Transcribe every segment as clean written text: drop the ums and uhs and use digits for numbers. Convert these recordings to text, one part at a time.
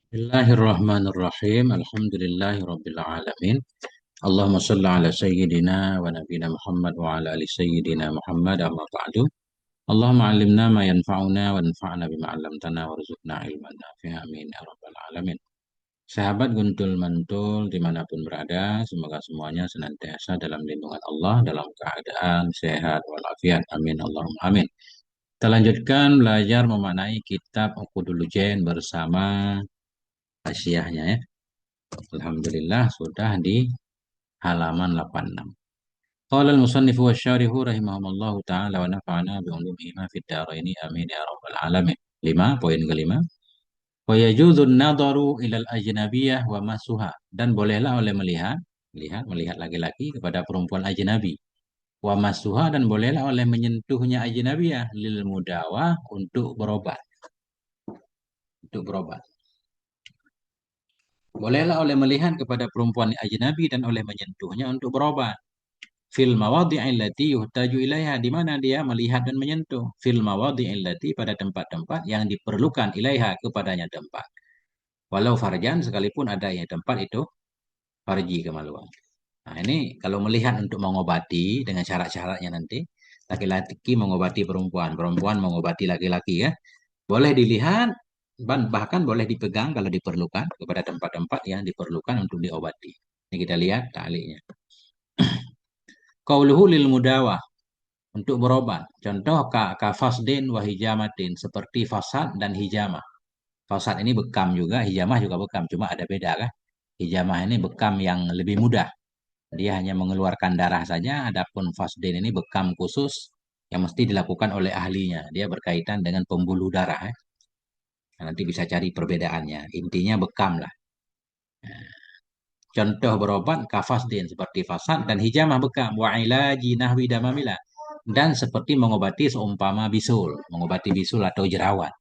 Bismillahirrahmanirrahim. Alhamdulillahirabbil alamin. Allahumma shalli ala sayyidina wa nabiyina Muhammad wa ala ali sayyidina Muhammad amma ba'du. Allahumma 'allimna ma yanfa'una wa anfa'na bima 'allamtana warzuqna ilman nafi'a amin ya rabbal alamin. Sahabat Guntul Mantul dimanapun berada, semoga semuanya senantiasa dalam lindungan Allah, dalam keadaan sehat walafiat. Amin Allahumma amin. Kita lanjutkan belajar memaknai kitab Uqudul Jen bersama hasyiahnya ya. Alhamdulillah sudah di halaman 86. Qala al-musannifu wa syarihu rahimahumullahu ta'ala wa nafa'ana bi ulumihi ma fid dharaini amin ya rabbal alamin. 5, poin kelima. Wa yajuzun nadaru ilal ajnabiyah wa masuha, dan bolehlah oleh melihat laki-laki kepada perempuan ajnabi. Wa masuha, dan bolehlah oleh menyentuhnya ajnabiyah lil mudawah, untuk berobat. Untuk berobat. Bolehlah oleh melihat kepada perempuan ajnabi dan oleh menyentuhnya untuk berobat. Fil mawadhi'illati yuhtaju ilaiha, di mana dia melihat dan menyentuh. Fil mawadhi'illati, pada tempat-tempat yang diperlukan, ilaiha, kepadanya tempat. Walau farjan, sekalipun ada yang tempat itu farji, kemaluan. Nah, ini kalau melihat untuk mengobati dengan syarat-syaratnya nanti. Laki-laki mengobati perempuan, perempuan mengobati laki-laki ya. Boleh dilihat, bahkan boleh dipegang kalau diperlukan kepada tempat-tempat yang diperlukan untuk diobati. Ini kita lihat ta'liqnya. Qauluhu lil mudawah, untuk berobat. Contoh ka fasdin wa hijamatin, seperti fasad dan hijamah. Fasad ini bekam juga, hijamah juga bekam, cuma ada beda kan. Hijamah ini bekam yang lebih mudah. Dia hanya mengeluarkan darah saja, adapun fasdin ini bekam khusus yang mesti dilakukan oleh ahlinya. Dia berkaitan dengan pembuluh darah. Nah, nanti bisa cari perbedaannya. Intinya bekam lah. Nah, contoh berobat kafasdin seperti fasad dan hijamah bekam, wa ilaji nahwi damamila, dan seperti mengobati seumpama bisul, mengobati bisul atau jerawat.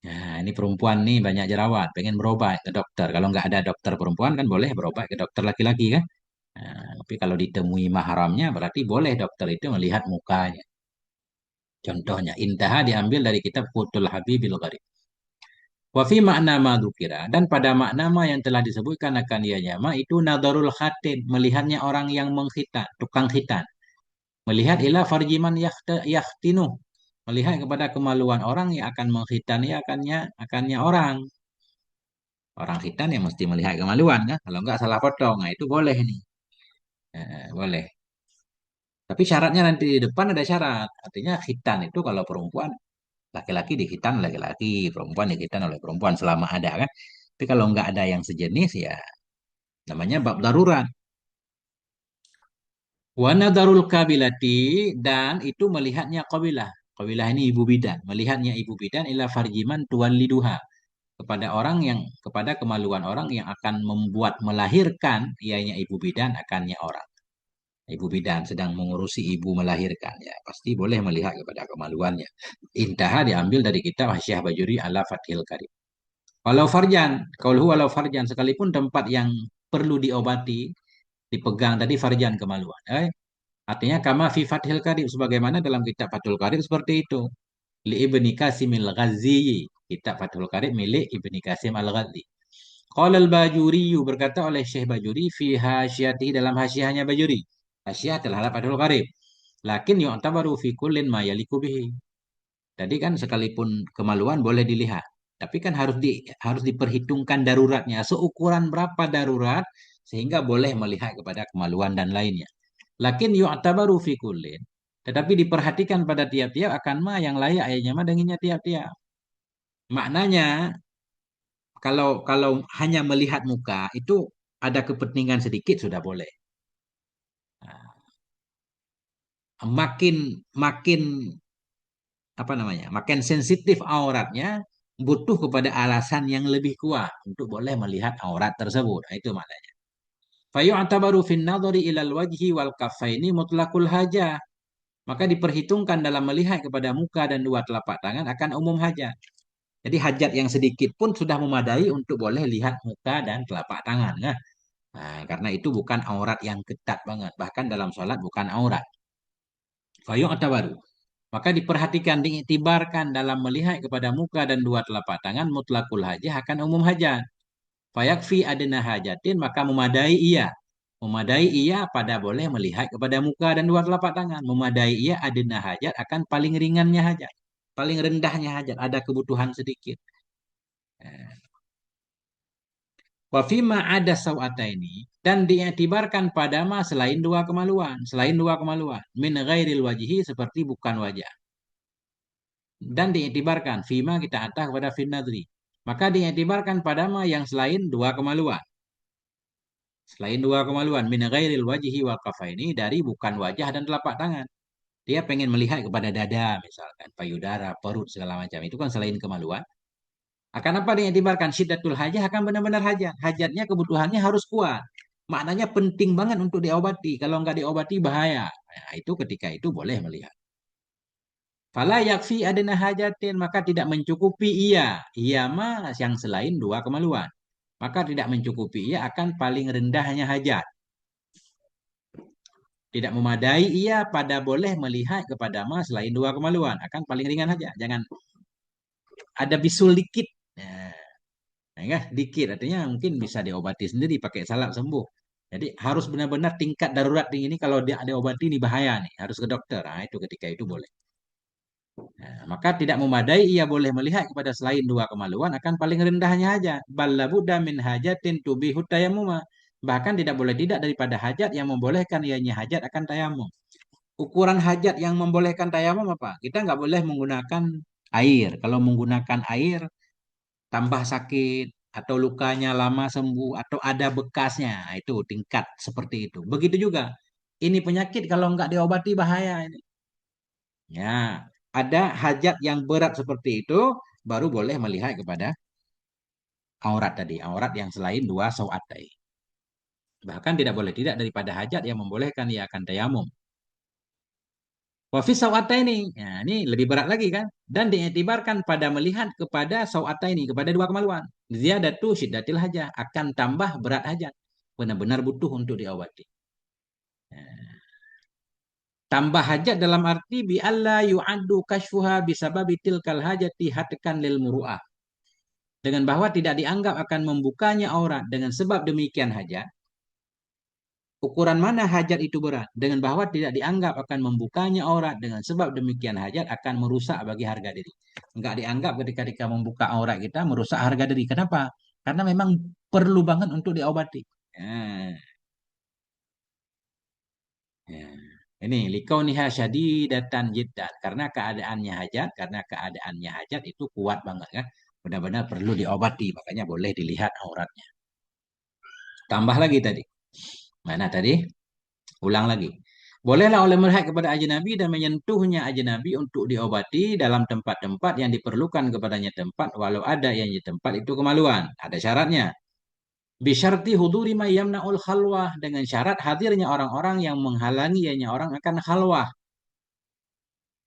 Nah, ini perempuan nih banyak jerawat, pengen berobat ke dokter. Kalau nggak ada dokter perempuan kan boleh berobat ke dokter laki-laki kan. Nah, tapi kalau ditemui mahramnya berarti boleh dokter itu melihat mukanya. Contohnya, intaha diambil dari kitab Futul Habibil Gharib. Wa fi makna madzukira, dan pada makna ma yang telah disebutkan akan dia jama itu nadarul khatin, melihatnya orang yang mengkhitan, tukang khitan. Melihat ila farjiman yahtinu, melihat kepada kemaluan orang yang akan menghitani akannya orang. Orang khitan yang mesti melihat kemaluan kan, kalau enggak salah potong. Nah, itu boleh nih. Boleh. Tapi syaratnya nanti di depan ada syarat. Artinya khitan itu kalau perempuan, laki-laki dikhitan laki-laki, perempuan dikhitan oleh perempuan selama ada kan. Tapi kalau enggak ada yang sejenis ya namanya bab darurat. Wa nadarul kabilati, dan itu melihatnya kabilah. Kabilah ini ibu bidan. Melihatnya ibu bidan ila farjiman tuwalliduha, kepada orang yang, kepada kemaluan orang yang akan membuat melahirkan, ianya ibu bidan akannya orang. Ibu bidan sedang mengurusi ibu melahirkan ya, pasti boleh melihat kepada kemaluannya. Intaha diambil dari kitab Hasyiah Bajuri ala Fathil Karim. Walau farjan, kalau walau farjan, sekalipun tempat yang perlu diobati, dipegang tadi farjan, kemaluan. Artinya kama fi Fathil Karim, sebagaimana dalam kitab Fathul Karim seperti itu. Li Ibni Qasim al-Ghazi, kitab Fathul Karim milik Ibni Qasim al-Ghazi. Qala al-Bajuri, berkata oleh Syekh Bajuri, fi hasyiyatihi, dalam hasyiahnya Bajuri. Hasyiah terhadap Fathul Karim. Lakin yu'tabaru fi kullin ma yaliku bihi. Tadi kan sekalipun kemaluan boleh dilihat, tapi kan harus diperhitungkan daruratnya. Seukuran berapa darurat sehingga boleh melihat kepada kemaluan dan lainnya. Lakin yu'tabaru fi kullin, tetapi diperhatikan pada tiap-tiap akan ma yang layak ayatnya ma dengannya tiap-tiap. Maknanya kalau kalau hanya melihat muka itu ada kepentingan sedikit sudah boleh. Nah, makin makin apa namanya, makin sensitif auratnya, butuh kepada alasan yang lebih kuat untuk boleh melihat aurat tersebut. Nah, itu maknanya. Fayu'tabaru fin nadhari ilal wajhi wal kaffaini mutlaqul hajah. Maka diperhitungkan dalam melihat kepada muka dan dua telapak tangan akan umum hajat. Jadi hajat yang sedikit pun sudah memadai untuk boleh lihat muka dan telapak tangan. Nah, karena itu bukan aurat yang ketat banget. Bahkan dalam sholat bukan aurat. Fayu'tabaru. Maka diperhatikan, diiktibarkan dalam melihat kepada muka dan dua telapak tangan mutlakul hajah akan umum hajat. Fayakfi adna hajatin, maka memadai iya. Memadai iya pada boleh melihat kepada muka dan dua telapak tangan. Memadai iya adna hajat akan paling ringannya hajat. Paling rendahnya hajat. Ada kebutuhan sedikit. Wafima ada sawata ini. Dan diiktibarkan pada ma selain dua kemaluan. Selain dua kemaluan. Min ghairil wajihi, seperti bukan wajah. Dan diiktibarkan. Fima kita atah kepada fin nadri. Maka diiktibarkan pada ma yang selain dua kemaluan. Selain dua kemaluan, min ghairil wajhi wal kafaini, dari bukan wajah dan telapak tangan. Dia pengen melihat kepada dada misalkan, payudara, perut segala macam. Itu kan selain kemaluan. Akan apa diiktibarkan? Syiddatul hajah akan benar-benar hajat. Hajatnya, kebutuhannya harus kuat. Maknanya penting banget untuk diobati. Kalau nggak diobati bahaya. Nah, itu ketika itu boleh melihat. Fala yakfi adena hajatin, maka tidak mencukupi ia. Ia mah yang selain dua kemaluan. Maka tidak mencukupi ia akan paling rendahnya hajat. Tidak memadai ia pada boleh melihat kepada ma selain dua kemaluan. Akan paling ringan saja. Jangan ada bisul dikit. Nah, ya, dikit artinya mungkin bisa diobati sendiri pakai salep sembuh. Jadi harus benar-benar tingkat darurat tinggi ini, kalau dia diobati ini bahaya nih. Harus ke dokter. Nah, itu ketika itu boleh. Nah, maka tidak memadai ia boleh melihat kepada selain dua kemaluan akan paling rendahnya hajat. Balabuda min hajatin tubihu tayamuma. Bahkan tidak boleh tidak daripada hajat yang membolehkan ianya hajat akan tayamum. Ukuran hajat yang membolehkan tayamum apa? Kita nggak boleh menggunakan air. Kalau menggunakan air, tambah sakit, atau lukanya lama sembuh, atau ada bekasnya. Nah, itu tingkat seperti itu. Begitu juga. Ini penyakit kalau nggak diobati bahaya ini. Ya, ada hajat yang berat seperti itu, baru boleh melihat kepada aurat tadi. Aurat yang selain dua sauat tadi. Bahkan tidak boleh tidak daripada hajat yang membolehkan ia akan tayamum. Wafis sawata ini, ya, ini lebih berat lagi kan? Dan diiktibarkan pada melihat kepada sawata ini, kepada dua kemaluan. Ziyadatu syiddatil hajah, akan tambah berat hajat. Benar-benar butuh untuk diobati. Ya. Tambah hajat dalam arti bi alla yu'addu kashfuha bisababi tilkal hajati hatkan lil muru'ah. Dengan bahwa tidak dianggap akan membukanya aurat dengan sebab demikian hajat. Ukuran mana hajat itu berat? Dengan bahwa tidak dianggap akan membukanya aurat dengan sebab demikian hajat akan merusak bagi harga diri. Enggak dianggap ketika kita membuka aurat kita merusak harga diri. Kenapa? Karena memang perlu banget untuk diobati. Ya, ya. Ini likauniha syadidatan jiddan. Karena keadaannya hajat itu kuat banget kan. Benar-benar perlu diobati. Makanya boleh dilihat auratnya. Tambah lagi tadi. Mana tadi? Ulang lagi. Bolehlah oleh melihat kepada ajnabi dan menyentuhnya ajnabi untuk diobati dalam tempat-tempat yang diperlukan kepadanya tempat, walau ada yang di tempat itu kemaluan. Ada syaratnya. Bisyarti huduri ma yamna'ul khalwah, dengan syarat hadirnya orang-orang yang menghalangi ianya orang akan khalwah.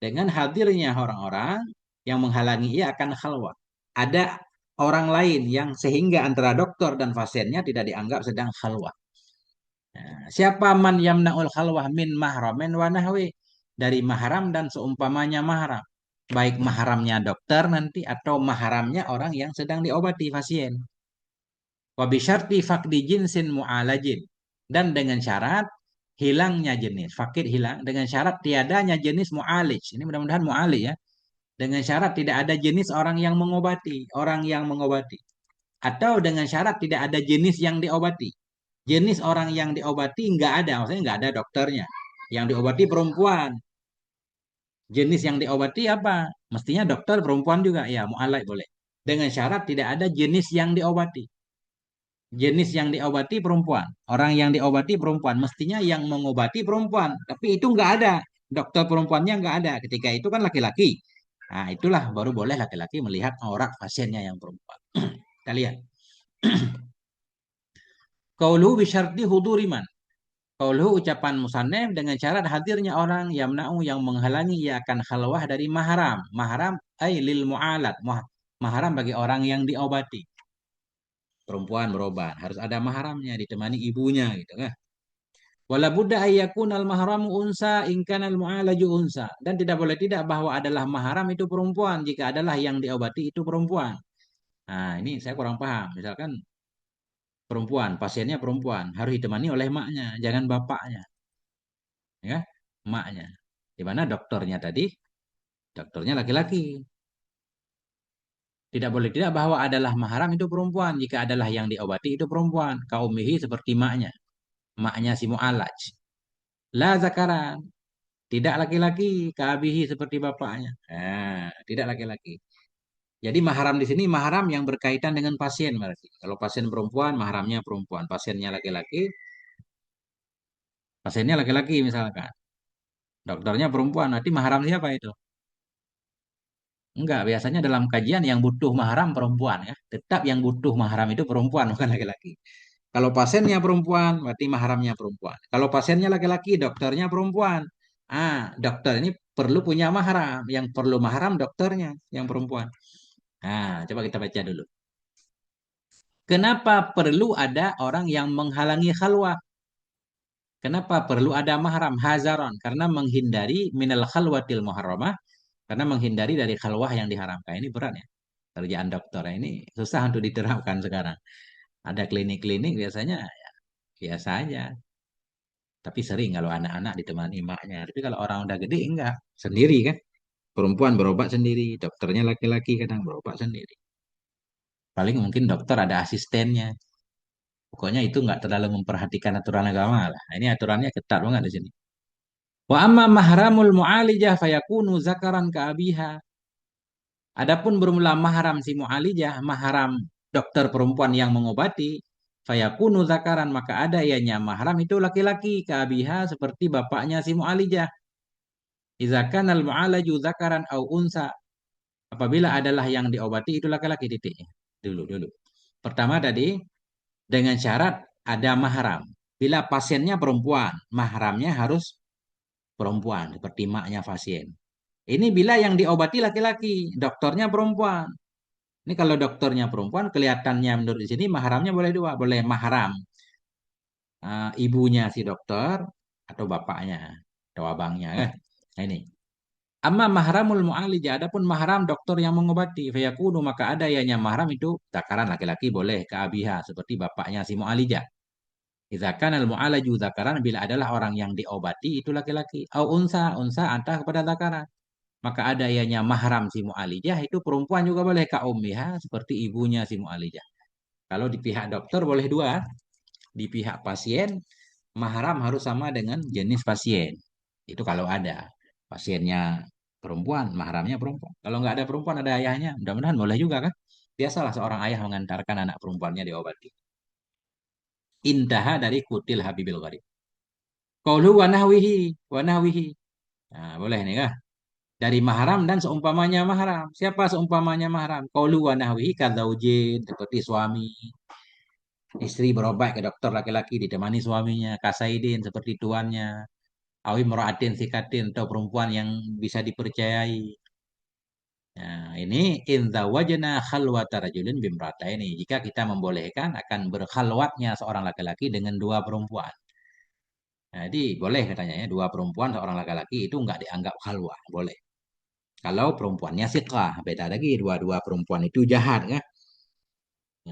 Dengan hadirnya orang-orang yang menghalangi ia akan khalwah. Ada orang lain yang sehingga antara dokter dan pasiennya tidak dianggap sedang khalwah. Nah, siapa man yamna'ul khalwah min mahramin wa nahwi, dari mahram dan seumpamanya mahram. Baik mahramnya dokter nanti atau mahramnya orang yang sedang diobati pasien. Wa bisyarti faqdi jinsin mu'alajin, dan dengan syarat hilangnya jenis. Fakir hilang dengan syarat tiadanya jenis mu'alij. Ini mudah-mudahan mu'alij ya. Dengan syarat tidak ada jenis orang yang mengobati. Atau dengan syarat tidak ada jenis yang diobati. Jenis orang yang diobati nggak ada, maksudnya nggak ada dokternya. Yang diobati perempuan. Jenis yang diobati apa? Mestinya dokter perempuan juga, ya mu'alaj boleh. Dengan syarat tidak ada jenis yang diobati. Jenis yang diobati perempuan. Orang yang diobati perempuan. Mestinya yang mengobati perempuan. Tapi itu nggak ada. Dokter perempuannya nggak ada. Ketika itu kan laki-laki. Nah, itulah baru boleh laki-laki melihat aurat pasiennya yang perempuan. Kita lihat. Qauluhu bisyarti huduriman. Qauluhu ucapan musannef dengan syarat hadirnya orang yamna'u yang menghalangi ia akan khalwah dari mahram. Mahram ay lil mu'alat. Mahram bagi orang yang diobati. Perempuan berobat harus ada mahramnya ditemani ibunya gitu kan. Wala budda ayyakunal mahramu unsa in kanal mu'alaju unsa. Dan tidak boleh tidak bahwa adalah mahram itu perempuan jika adalah yang diobati itu perempuan. Nah, ini saya kurang paham. Misalkan perempuan, pasiennya perempuan, harus ditemani oleh maknya, jangan bapaknya, ya, maknya. Di mana dokternya tadi, dokternya laki-laki. Tidak boleh tidak bahwa adalah mahram itu perempuan jika adalah yang diobati itu perempuan. Kaumihi seperti maknya, maknya si mu'alaj. La zakaran, tidak laki-laki, kaabihi seperti bapaknya. Tidak laki-laki. Jadi mahram di sini mahram yang berkaitan dengan pasien berarti. Kalau pasien perempuan, mahramnya perempuan. Pasiennya laki-laki, pasiennya laki-laki misalkan. Dokternya perempuan, nanti mahram siapa itu? Enggak, biasanya dalam kajian yang butuh mahram perempuan ya. Tetap yang butuh mahram itu perempuan, bukan laki-laki. Kalau pasiennya perempuan, berarti mahramnya perempuan. Kalau pasiennya laki-laki, dokternya perempuan. Dokter ini perlu punya mahram. Yang perlu mahram dokternya, yang perempuan. Coba kita baca dulu. Kenapa perlu ada orang yang menghalangi khalwah? Kenapa perlu ada mahram hazaron? Karena menghindari minal khalwatil muharramah, karena menghindari dari khalwah yang diharamkan. Ini berat ya. Kerjaan dokter ini susah untuk diterapkan sekarang. Ada klinik-klinik biasanya ya, biasa aja. Tapi sering kalau anak-anak ditemani emaknya. Tapi kalau orang udah gede enggak. Sendiri kan. Perempuan berobat sendiri. Dokternya laki-laki kadang berobat sendiri. Paling mungkin dokter ada asistennya. Pokoknya itu nggak terlalu memperhatikan aturan agama lah. Nah, ini aturannya ketat banget di sini. Wa amma mahramul mu'alijah fayakunu zakaran ka abiha. Adapun bermula mahram si mu'alijah, mahram dokter perempuan yang mengobati, fayakunu zakaran maka ada ianya mahram itu laki-laki ka abiha seperti bapaknya si mu'alijah. Idza kana al mu'alaju zakaran au unsa. Apabila adalah yang diobati itu laki-laki titiknya. Dulu. Pertama tadi dengan syarat ada mahram. Bila pasiennya perempuan, mahramnya harus perempuan seperti maknya pasien. Ini bila yang diobati laki-laki, dokternya perempuan. Ini kalau dokternya perempuan, kelihatannya menurut di sini mahramnya boleh dua, boleh mahram ibunya si dokter atau bapaknya atau abangnya. Nah, ini. Amma mahramul mu'alijah, adapun mahram dokter yang mengobati, fayakunu maka ada ianya mahram itu zakaran laki-laki boleh ke abiha seperti bapaknya si mu'alijah. Idza kana al mu'alaju zakaran bila adalah orang yang diobati itu laki-laki. Au unsa antah kepada zakaran. Maka ada ianya mahram si mu'alijah itu perempuan juga boleh ka ummiha seperti ibunya si mu'alijah. Kalau di pihak dokter boleh dua, di pihak pasien mahram harus sama dengan jenis pasien. Itu kalau ada pasiennya perempuan, mahramnya perempuan. Kalau nggak ada perempuan, ada ayahnya, mudah-mudahan boleh juga kan? Biasalah seorang ayah mengantarkan anak perempuannya diobati. Intaha dari kutil Habibil Gharib. Qaulu wa nahwihi. Nah, boleh nih kah? Dari mahram dan seumpamanya mahram. Siapa seumpamanya mahram? Qaulu wa nahwihi kadzaujin, seperti suami. Istri berobat ke dokter laki-laki ditemani suaminya. Kasaidin seperti tuannya. Awi muraatin sikatin atau perempuan yang bisa dipercayai. Nah, ini inza wajna khalwata rajulin bimrata ini. Jika kita membolehkan akan berkhalwatnya seorang laki-laki dengan dua perempuan. Nah, jadi boleh katanya ya, dua perempuan seorang laki-laki itu nggak dianggap khalwah, boleh. Kalau perempuannya siqah, beda lagi dua-dua perempuan itu jahat kan.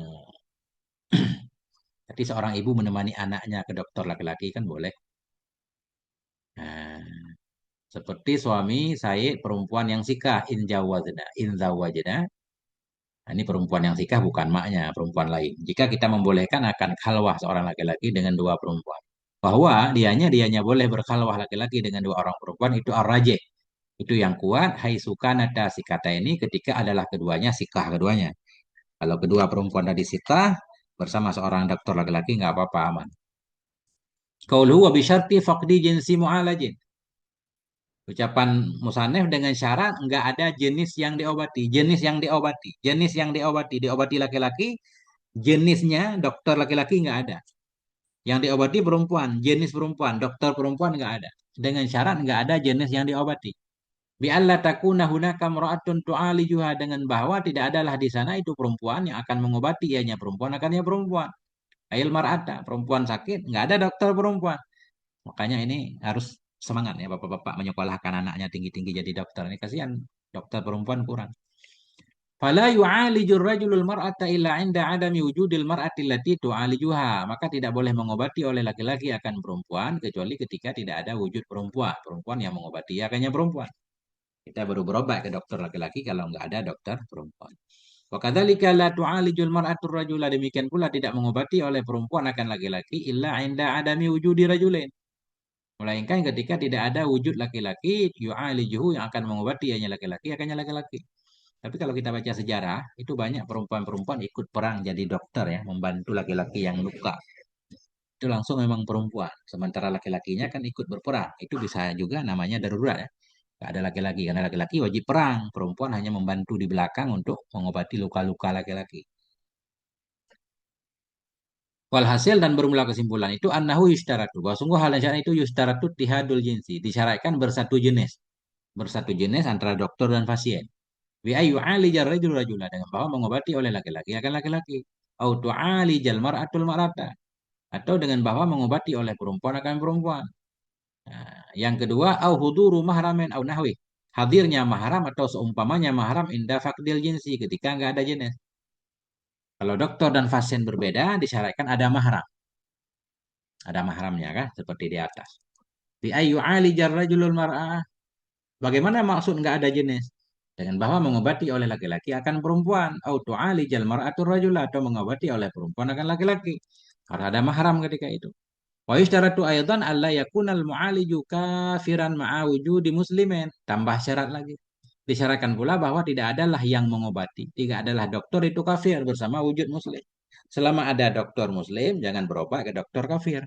Nah, jadi seorang ibu menemani anaknya ke dokter laki-laki kan boleh. Nah, seperti suami Said perempuan yang sikah in zawajna. Nah, ini perempuan yang sikah bukan maknya, perempuan lain. Jika kita membolehkan akan khalwah seorang laki-laki dengan dua perempuan. Bahwa dianya boleh berkhalwah laki-laki dengan dua orang perempuan itu ar-rajih. Itu yang kuat, hai suka nada si kata ini ketika adalah keduanya sikah keduanya. Kalau kedua perempuan tadi sikah bersama seorang dokter laki-laki nggak apa-apa aman. Qauluhu wa bisyarti faqdi jinsi mu'alajin. Ucapan musanef dengan syarat nggak ada jenis yang diobati. Diobati laki-laki, jenisnya dokter laki-laki nggak ada. Yang diobati perempuan, jenis perempuan, dokter perempuan nggak ada. Dengan syarat nggak ada jenis yang diobati. Bi alla takuna hunaka mar'atun tu'alijuha dengan bahwa tidak adalah di sana itu perempuan yang akan mengobati ianya perempuan akannya perempuan. Ail mar'ata, perempuan sakit, nggak ada dokter perempuan. Makanya ini harus semangat ya bapak-bapak menyekolahkan anaknya tinggi-tinggi jadi dokter. Ini kasihan dokter perempuan kurang. Fala yu'alijur rajulul mar'ata illa 'inda 'adami wujudil mar'ati allati tu'alijuha. Maka tidak boleh mengobati oleh laki-laki akan perempuan kecuali ketika tidak ada wujud perempuan. Perempuan yang mengobati akannya perempuan. Kita baru berobat ke dokter laki-laki kalau nggak ada dokter perempuan. Wa kadzalika la tu'alijul mar'atur rajula. Demikian pula tidak mengobati oleh perempuan akan laki-laki illa 'inda 'adami wujudi rajulain. Melainkan ketika tidak ada wujud laki-laki, yu'alijuhu yang akan mengobati hanya laki-laki, akannya laki-laki. Tapi kalau kita baca sejarah, itu banyak perempuan-perempuan ikut perang jadi dokter ya, membantu laki-laki yang luka. Itu langsung memang perempuan. Sementara laki-lakinya kan ikut berperang. Itu bisa juga namanya darurat ya. Gak ada laki-laki, karena laki-laki wajib perang. Perempuan hanya membantu di belakang untuk mengobati luka-luka laki-laki. Walhasil dan bermula kesimpulan itu annahu yustaratu. Bahwa sungguh hal yang syar'i itu yustaratu tihadul jinsi. Disyaratkan bersatu jenis. Bersatu jenis antara dokter dan pasien. Bi ayu alijal rajul rajula dengan bahwa mengobati oleh laki-laki akan laki-laki. Au tu'alijal mar'atul mar'ata atau dengan bahwa mengobati oleh perempuan akan perempuan. Nah, yang kedua au huduru mahramin au nahwi. Hadirnya mahram atau seumpamanya mahram inda faqdil jinsi ketika nggak ada jenis. Kalau dokter dan pasien berbeda disyaratkan ada mahram. Ada mahramnya kan seperti di atas. Bi ayu alijar rajulul mar'ah. Bagaimana maksud nggak ada jenis? Dengan bahwa mengobati oleh laki-laki akan perempuan. Auto alijal mar'atur rajul atau mengobati oleh perempuan akan laki-laki. Harus ada mahram ketika itu. Wa yushtaratu aydan alla yakunal mu'aliju kafiran ma'a wujudi muslimin. Tambah syarat lagi. Disyaratkan pula bahwa tidak adalah yang mengobati. Tidak adalah dokter itu kafir bersama wujud muslim. Selama ada dokter muslim, jangan berobat ke dokter kafir.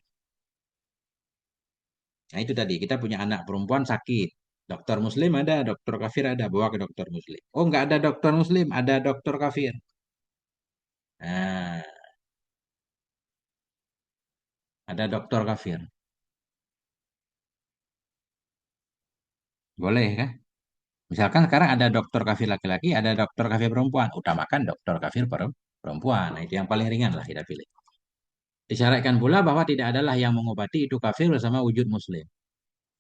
Nah itu tadi, kita punya anak perempuan sakit. Dokter muslim ada, dokter kafir ada, bawa ke dokter muslim. Oh nggak ada dokter muslim, ada dokter kafir. Nah, ada dokter kafir. Boleh kan? Misalkan sekarang ada dokter kafir laki-laki, ada dokter kafir perempuan. Utamakan dokter kafir perempuan. Nah, itu yang paling ringan lah kita pilih. Disyaratkan pula bahwa tidak adalah yang mengobati itu kafir bersama wujud muslim.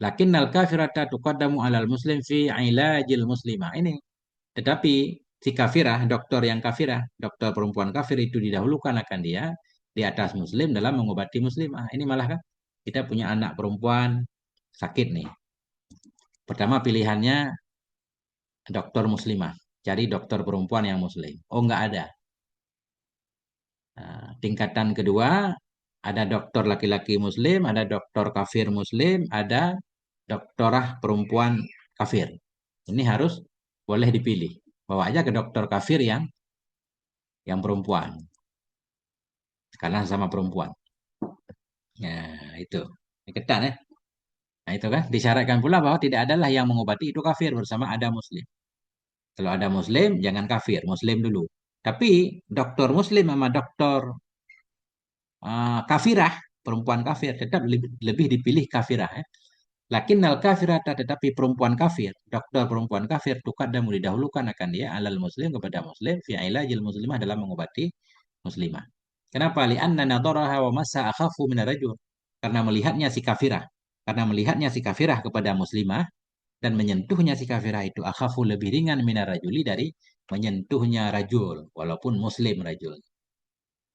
Lakinnal kafirata tuqaddamu alal muslim fi ilajil muslimah. Ini tetapi si kafirah, dokter yang kafirah, dokter perempuan kafir itu didahulukan akan dia di atas muslim dalam mengobati muslimah. Ini malah kan kita punya anak perempuan sakit nih. Pertama pilihannya dokter muslimah. Cari dokter perempuan yang muslim. Oh, nggak ada. Nah, tingkatan kedua, ada dokter laki-laki muslim, ada dokter kafir muslim, ada dokterah perempuan kafir. Ini harus boleh dipilih. Bawa aja ke dokter kafir yang perempuan. Karena sama perempuan. Nah, itu. Ini ketat ya. Nah, itu kan disyaratkan pula bahwa tidak adalah yang mengobati itu kafir bersama ada muslim. Kalau ada muslim, jangan kafir, muslim dulu. Tapi dokter muslim sama dokter kafirah, perempuan kafir, tetap lebih dipilih kafirah ya. Lakinnal kafirata tetapi perempuan kafir, dokter perempuan kafir tuqaddamu didahulukan akan dia alal muslim kepada muslim fi ilajil muslimah dalam mengobati muslimah. Kenapa? Li'anna nadaraha wa massa akhafu min rajul. Karena melihatnya si kafirah. Karena melihatnya si kafirah kepada muslimah dan menyentuhnya si kafirah itu akhafu lebih ringan minar rajuli dari menyentuhnya rajul walaupun muslim rajul.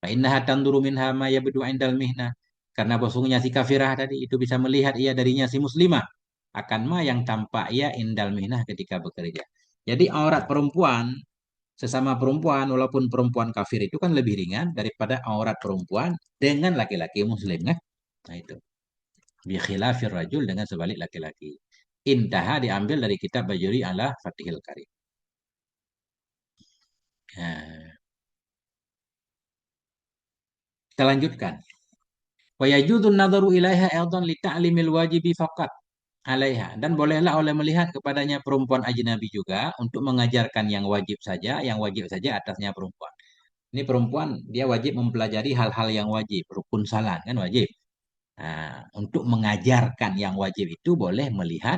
Fa innaha tanduru minha ma yabdu indal mihnah. Karena bosungnya si kafirah tadi itu bisa melihat ia darinya si muslimah akan ma yang tampak ia indal mihnah ketika bekerja. Jadi aurat perempuan sesama perempuan walaupun perempuan kafir itu kan lebih ringan daripada aurat perempuan dengan laki-laki muslim kan? Nah itu. Bi khilafir rajul dengan sebalik laki-laki. Intaha diambil dari kitab Bajuri ala Fatihil Karim. Nah, kita lanjutkan. Wa yajudun nadharu ilaiha aidan li ta'limil wajibi faqat alaiha dan bolehlah oleh melihat kepadanya perempuan ajnabi juga untuk mengajarkan yang wajib saja atasnya perempuan. Ini perempuan dia wajib mempelajari hal-hal yang wajib, rukun salat kan wajib. Nah, untuk mengajarkan yang wajib itu boleh melihat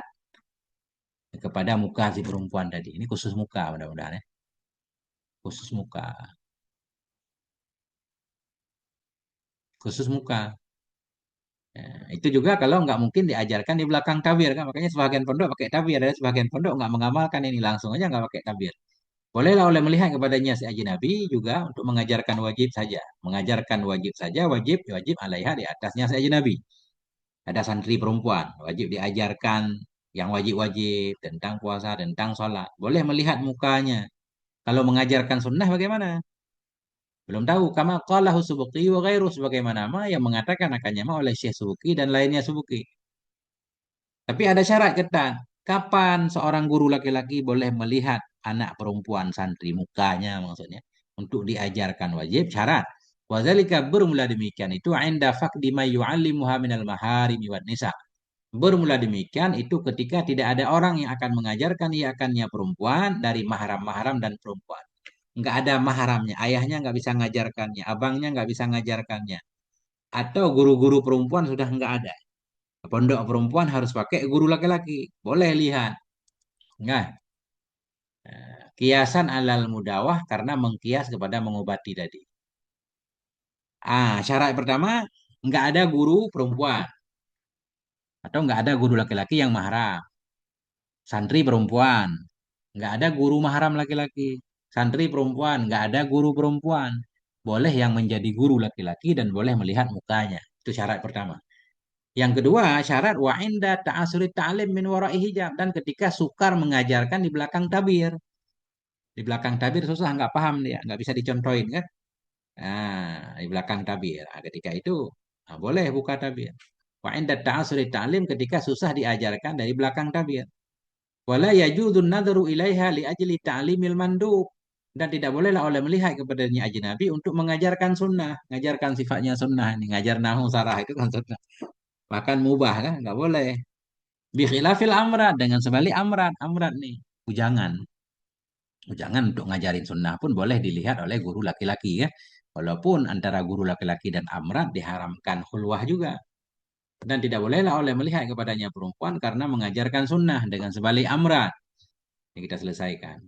kepada muka si perempuan tadi. Ini khusus muka mudah-mudahan ya. Khusus muka. Khusus muka. Itu juga kalau nggak mungkin diajarkan di belakang tabir kan. Makanya sebagian pondok pakai tabir. Ada sebagian pondok nggak mengamalkan ini langsung aja nggak pakai tabir. Bolehlah oleh melihat kepadanya si ajnabi juga untuk mengajarkan wajib saja. Mengajarkan wajib saja, wajib wajib alaiha di atasnya si ajnabi. Ada santri perempuan, wajib diajarkan yang wajib-wajib tentang puasa, tentang sholat. Boleh melihat mukanya. Kalau mengajarkan sunnah bagaimana? Belum tahu. Kama qalahu Subki wa ghairu sebagaimana ma yang mengatakan akannya ma oleh Syekh Subki dan lainnya Subki. Tapi ada syarat ketat. Kapan seorang guru laki-laki boleh melihat anak perempuan santri mukanya maksudnya untuk diajarkan wajib syarat. Wazalika bermula demikian itu inda faqdi ma yu'allimuha minal maharimi wan nisa. Bermula demikian itu ketika tidak ada orang yang akan mengajarkan ia akannya perempuan dari mahram-mahram dan perempuan. Nggak ada mahramnya, ayahnya nggak bisa ngajarkannya, abangnya nggak bisa ngajarkannya. Atau guru-guru perempuan sudah nggak ada. Pondok perempuan harus pakai guru laki-laki. Boleh lihat. Nah, kiasan alal mudawah karena mengkias kepada mengobati tadi. Syarat pertama, nggak ada guru perempuan. Atau nggak ada guru laki-laki yang mahram. Santri perempuan. Nggak ada guru mahram laki-laki. Santri perempuan. Nggak ada guru perempuan. Boleh yang menjadi guru laki-laki dan boleh melihat mukanya. Itu syarat pertama. Yang kedua, syarat wa inda ta'asuri ta'lim min wara'i hijab dan ketika sukar mengajarkan di belakang tabir. Di belakang tabir susah nggak paham dia, nggak bisa dicontohin kan? Di belakang tabir. Ketika itu boleh buka tabir. Wa inda ta'asuri ta'lim ketika susah diajarkan dari belakang tabir. Wala yajudun nadharu ilaiha li ajli ta'limil mandub. Dan tidak bolehlah oleh melihat kepadanya ajnabi untuk mengajarkan sunnah. Mengajarkan sifatnya sunnah. Ini ngajar nahu sarah itu kan sunnah. Bahkan mubah kan? Nggak boleh. Bikhilafil amrat. Dengan sebalik amrat. Amrat nih. Ujangan. Ujangan untuk ngajarin sunnah pun boleh dilihat oleh guru laki-laki ya. Walaupun antara guru laki-laki dan amrat diharamkan khulwah juga. Dan tidak bolehlah oleh melihat kepadanya perempuan karena mengajarkan sunnah dengan sebalik amrat. Ini kita selesaikan.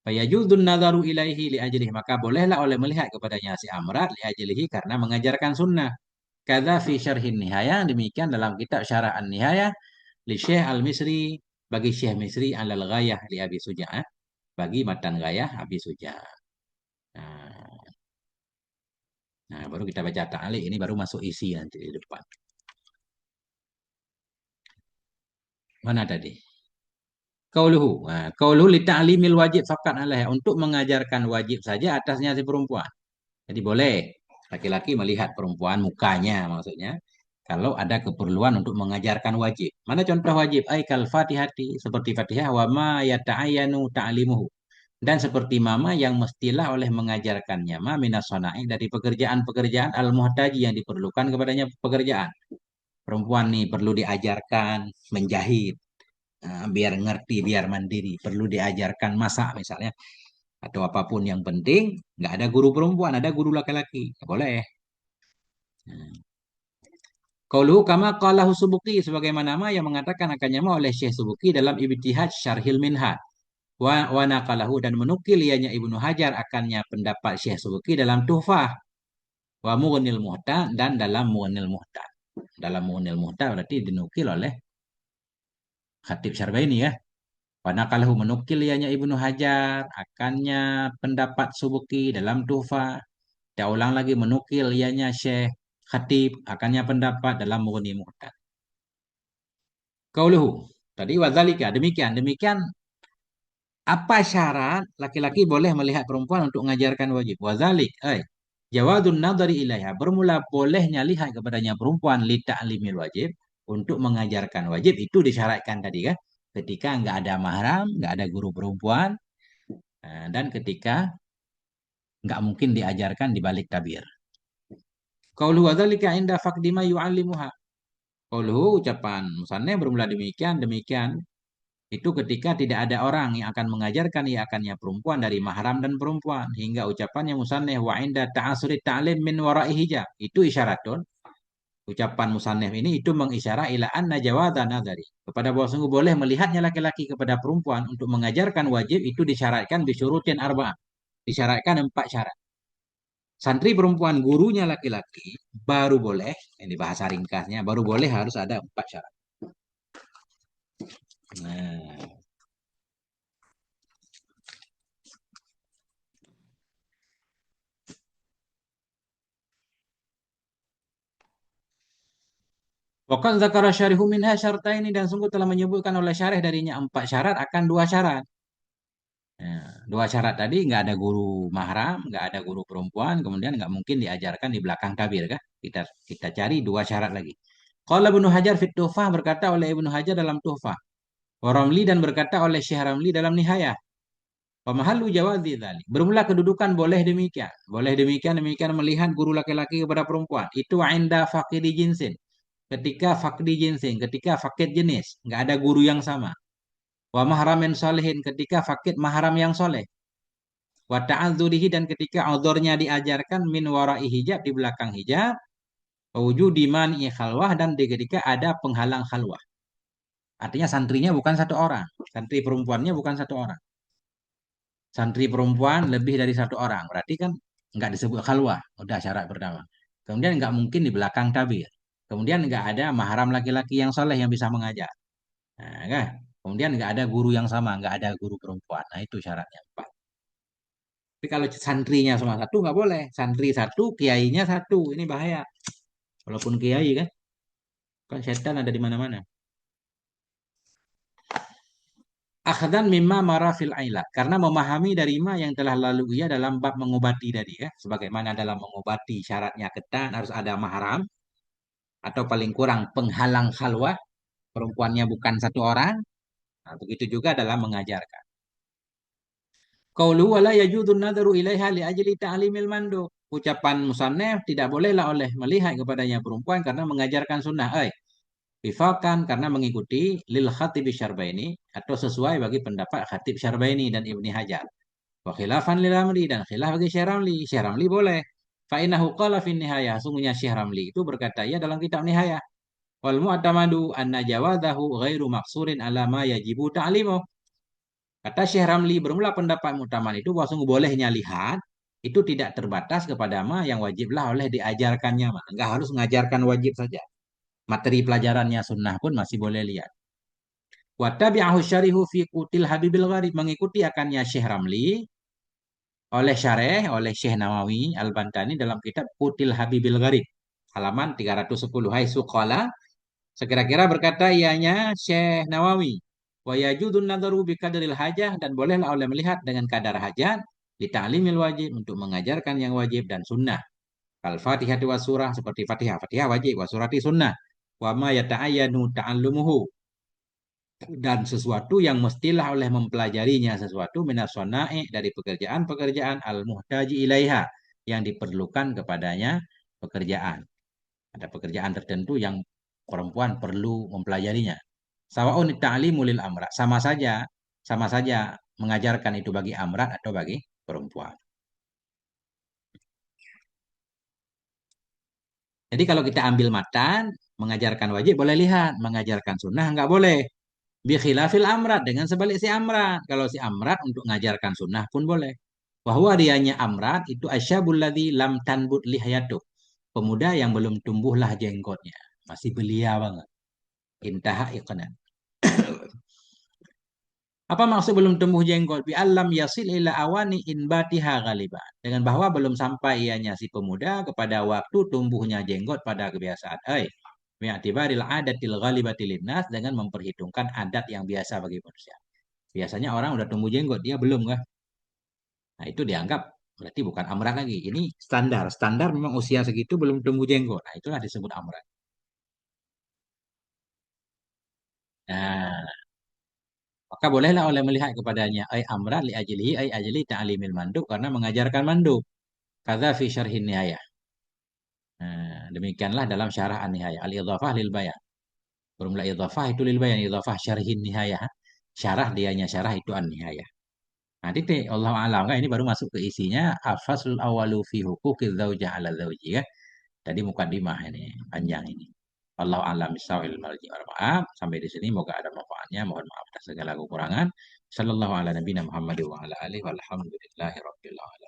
Fayajudun nadaru ilaihi li ajlihi. Maka bolehlah oleh melihat kepadanya si Amrat li ajlihi karena mengajarkan sunnah. Kada fi syarhin nihaya. Demikian dalam kitab syarah an-nihaya. Li Syekh al-Misri. Bagi Syekh Misri alal ghayah li Abi Suja. Bagi matan ghayah Abi Suja. Nah, baru kita baca ta'liq. Ini baru masuk isi nanti di depan. Mana tadi? Qauluhu. Qauluhu li ta'limil wajib faqat alaiha. Untuk mengajarkan wajib saja atasnya si perempuan. Jadi boleh laki-laki melihat perempuan mukanya maksudnya. Kalau ada keperluan untuk mengajarkan wajib. Mana contoh wajib? Aikal fatihati. Seperti fatihah. Wa ma yata'ayanu ta'limuhu. Dan seperti mama yang mestilah oleh mengajarkannya. Ma minas sona'i. Dari pekerjaan-pekerjaan al-muhtaji yang diperlukan kepadanya pekerjaan. Perempuan nih perlu diajarkan menjahit. Biar ngerti, biar mandiri. Perlu diajarkan masak misalnya. Atau apapun yang penting. Nggak ada guru perempuan, ada guru laki-laki. Boleh. Qauluhu kama qalahu Subuki sebagaimana nama yang mengatakan akannya ma oleh Syekh Subuki dalam Ibtihaj Syarhil Minhaj wa naqalahu dan menukil ianya Ibnu Hajar akannya pendapat Syekh Subuki dalam Tuhfah wa Mughnil Muhta dan dalam Mughnil Muhta. Dalam Mughnil Muhta berarti dinukil oleh Khatib Syarbaini ya. Wa naqalahu menukil ianya Ibnu Hajar akannya pendapat Subuki dalam Tuhfah. Dia ulang lagi menukil ianya Syekh Khatib akannya pendapat dalam Mughni Mu'tad. Qauluhu. Tadi wadzalika demikian. Demikian apa syarat laki-laki boleh melihat perempuan untuk mengajarkan wajib? Wadzalik. Jawadun nadari ilaiha. Bermula bolehnya lihat kepadanya perempuan li ta'limil wajib untuk mengajarkan wajib itu disyaratkan tadi kan? Ketika nggak ada mahram, nggak ada guru perempuan, dan ketika nggak mungkin diajarkan di balik tabir. Qauluhu wadzalika inda faqdi ma yu'allimuha. Qauluhu ucapan musannif bermula demikian demikian itu ketika tidak ada orang yang akan mengajarkan ia akannya perempuan dari mahram dan perempuan hingga ucapannya musannif wa inda ta'asuri ta'lim min wara'i hijab itu isyaratun. Ucapan musannif ini itu mengisyarat ila anna jawaza nadari kepada bahwa sungguh boleh melihatnya laki-laki kepada perempuan untuk mengajarkan wajib itu disyaratkan bisyurutin arba'ah, disyaratkan 4 syarat. Santri perempuan gurunya laki-laki baru boleh, ini bahasa ringkasnya, baru boleh harus ada 4 syarat. Nah, Waqad dzakara syarihu minha syartaini dan sungguh telah menyebutkan oleh syarih darinya 4 syarat akan 2 syarat. Nah, 2 syarat tadi nggak ada guru mahram, nggak ada guru perempuan, kemudian nggak mungkin diajarkan di belakang tabir kan? Kita cari 2 syarat lagi. Qala Ibnu Hajar fit Tuhfah berkata oleh Ibnu Hajar dalam Tuhfah. Wa Ramli dan berkata oleh Syekh Ramli dalam Nihayah. Pemahalu jawazi dzalik. Bermula kedudukan boleh demikian. Boleh demikian demikian melihat guru laki-laki kepada perempuan. Itu inda faqidi jinsin. Ketika faqdi jinsin, ketika fakir jenis, nggak ada guru yang sama. Wa mahramin solehin ketika fakir mahram yang soleh. Wa ta'adzurihi dan ketika audornya diajarkan min warai hijab di belakang hijab. Wujudi mani khalwah dan ketika ada penghalang khalwah. Artinya santrinya bukan 1 orang. Santri perempuannya bukan 1 orang. Santri perempuan lebih dari 1 orang. Berarti kan nggak disebut khalwah. Udah syarat pertama. Kemudian nggak mungkin di belakang tabir. Kemudian nggak ada mahram laki-laki yang soleh yang bisa mengajar. Nah, kan? Kemudian nggak ada guru yang sama, nggak ada guru perempuan. Nah, itu syaratnya 4. Tapi kalau santrinya cuma satu, nggak boleh. Santri satu, kiainya satu. Ini bahaya. Walaupun kiai kan, kan setan ada di mana-mana. Akhdan mimma marafil ailat. Karena memahami dari ma yang telah lalu ia dalam bab mengobati tadi ya. Sebagaimana dalam mengobati syaratnya ketat harus ada mahram. Atau paling kurang penghalang khalwah. Perempuannya bukan 1 orang. Nah, begitu juga dalam mengajarkan. Qaulu wala yajudun nadaru ilaiha li ajli ta'limil mandub. Ucapan musannef tidak bolehlah oleh melihat kepadanya perempuan karena mengajarkan sunnah. Wifakan karena mengikuti lil khatib syarbaini atau sesuai bagi pendapat khatib syarbaini dan Ibni Hajar. Wa khilafan lil amri dan khilaf bagi Syekh Ramli. Syekh Ramli boleh. Fa innahu qala fin nihayah. Sungguhnya Syekh Ramli itu berkata ya dalam kitab Nihayah. Wal mu'tamadu anna jawadahu ghairu maqsurin ala ma yajibu ta'limuh. Kata Syekh Ramli, bermula pendapat mutaman itu bahwa sungguh bolehnya lihat itu tidak terbatas kepada ma yang wajiblah oleh diajarkannya. Enggak harus mengajarkan wajib saja. Materi pelajarannya sunnah pun masih boleh lihat. Wa tabi'ahu syarihu fi Qutil Habibil Gharib mengikuti akannya Syekh Ramli oleh syareh oleh Syekh Nawawi Al-Bantani dalam kitab Qutil Habibil Gharib halaman 310. Hai suqala sekira-kira berkata ianya Syekh Nawawi wa yajudun nadharu bi qadril hajah dan bolehlah oleh melihat dengan kadar hajat di ta'limil wajib untuk mengajarkan yang wajib dan sunnah. Kal Fatihah wa surah seperti Fatihah, Fatihah wajib wa surati sunnah. Wa ma yata'ayyanu ta'allumuhu dan sesuatu yang mestilah oleh mempelajarinya sesuatu minas sonae dari pekerjaan-pekerjaan al-muhtaji ilaiha yang diperlukan kepadanya pekerjaan. Ada pekerjaan tertentu yang perempuan perlu mempelajarinya. Sawaun ta'limu lil amrat. Sama saja mengajarkan itu bagi amrat atau bagi perempuan. Jadi kalau kita ambil matan, mengajarkan wajib boleh lihat, mengajarkan sunnah nggak boleh. Bi khilafil amrat dengan sebalik si amrat. Kalau si amrat untuk mengajarkan sunnah pun boleh. Bahwa dianya amrat itu asyabul ladzi lam tanbut lihyatu. Pemuda yang belum tumbuhlah jenggotnya. Masih belia banget. Intaha iqnan. Apa maksud belum tumbuh jenggot? Bi alam yasil ila awani inbatiha ghaliban. Dengan bahwa belum sampai ianya si pemuda kepada waktu tumbuhnya jenggot pada kebiasaan. Mi'tibaril adatil ghalibati linnas dengan memperhitungkan adat yang biasa bagi manusia. Biasanya orang udah tumbuh jenggot, dia belum kah? Nah, itu dianggap berarti bukan amrat lagi. Ini standar. Standar memang usia segitu belum tumbuh jenggot. Nah, itulah disebut amrat. Nah, maka bolehlah oleh melihat kepadanya ay amrat li ajlihi ay ajli ta'limil mandub karena mengajarkan mandub. Kadza fi syarhin nihayah. Nah, demikianlah dalam syarah an-nihayah. Al-idhafah lil bayan. Bermula idhafah itu lil bayan, idhafah syarhin nihayah. Syarah dianya syarah itu an-nihayah. Nah, titik Allah alam kan ini baru masuk ke isinya afasul awalu fi huquqiz zauja ala zauji ya. Tadi mukadimah ini panjang ini. Allah alam bisawil marji wal ma'ab. Sampai di sini moga ada manfaatnya. Mohon maaf atas segala kekurangan. Sallallahu ala nabiyina Muhammad wa ala alihi walhamdulillahi rabbil alamin.